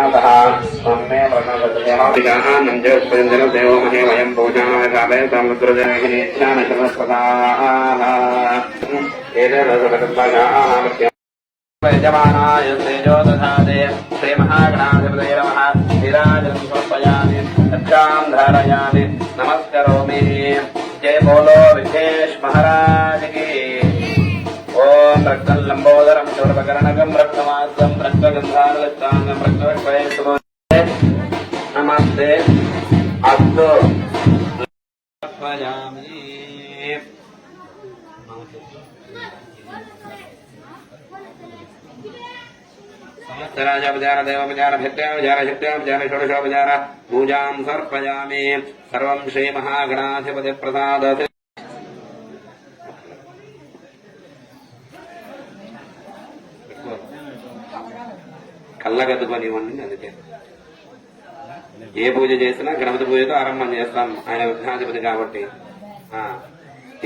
जगन्नाथः मम्मे वर्णदेवो महे वयं पूजावे यजमानाय तेजो दधाते श्रीमहागणाधिपतये नमः विराजं समर्पयामि तच्चां धारयामि नमस्करोमि। जय बोलो विघ्नेश महाराज की। ओम रक्तं लंबोदरं शूर्पकर्णकं रक्तमासं रक्तगन्धानुलक्षांगं रक्तवक्षपयस्तु नमस्ते अस्तु समर्पयामि। राजापचार देवोपचार भित्त्योपचार शक्त्योपचार षोडशोपचार पूजां समर्पयामि। सर्वं श्री महागणाधिपति प्रसादात् కళ్ళగద్దుకొని ఇవ్వండి. అందుకే ఏ పూజ చేసినా గణపతి పూజతో ఆరంభం చేస్తాం, ఆయన విఘ్నాధిపతి కాబట్టి.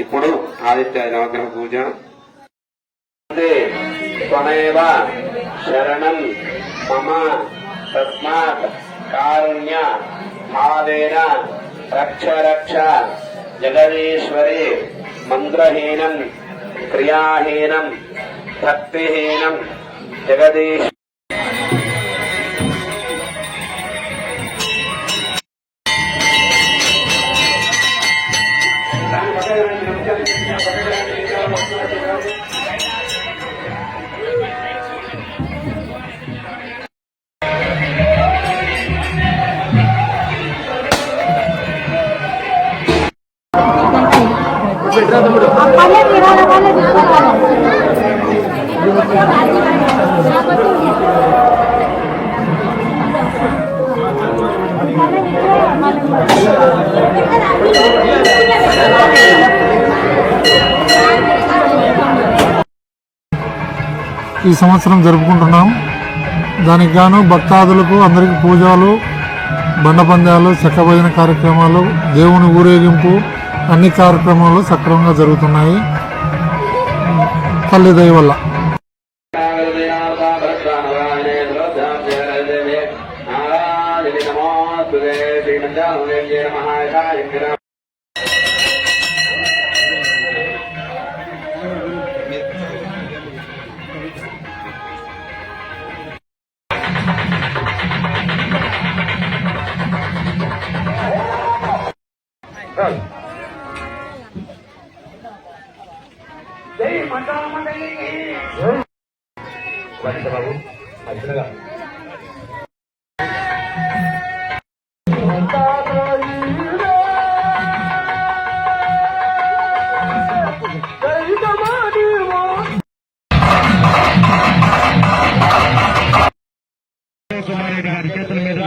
ఇప్పుడు ఆదిత్య నవగ్రహ పూజ. త్వమేవ శరణం మమ తస్మాత్ కారుణ్య భావేన రక్ష రక్ష జగదీశ్వరి. మంత్రహీనం క్రియాహీనం భక్తిహీనం జగదీశ్వరి ఈ సంవత్సరం జరుపుకుంటున్నాం. దానికి గాను భక్తాదులకు అందరికీ పూజలు, బండ పందాలు, చెక్క భజన కార్యక్రమాలు, దేవుని ఊరేగింపు, అన్ని కార్యక్రమాలు సక్రమంగా జరుగుతున్నాయి తల్లి దయ వల్ల. బాబు మంచిగా గారి చేతుల మీద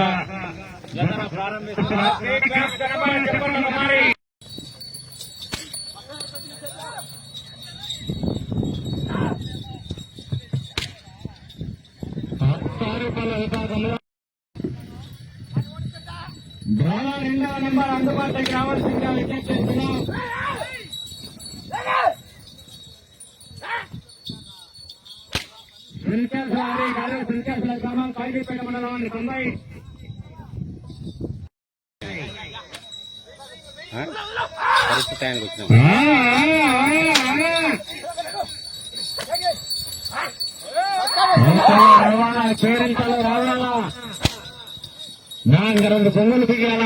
రెండవ నెంబర్ అందుబాటులోకి రావాల్సిందిగా విజ్ఞప్తి చేస్తున్నాం. సుల్కేశ్వర గ్రామం కాయిపేట మండలం 90. పరిస్థితి ఆయనకు వచ్చినాం. రవాణా చేరింతలు రావాలా, 4 పొంగులు దిగాల.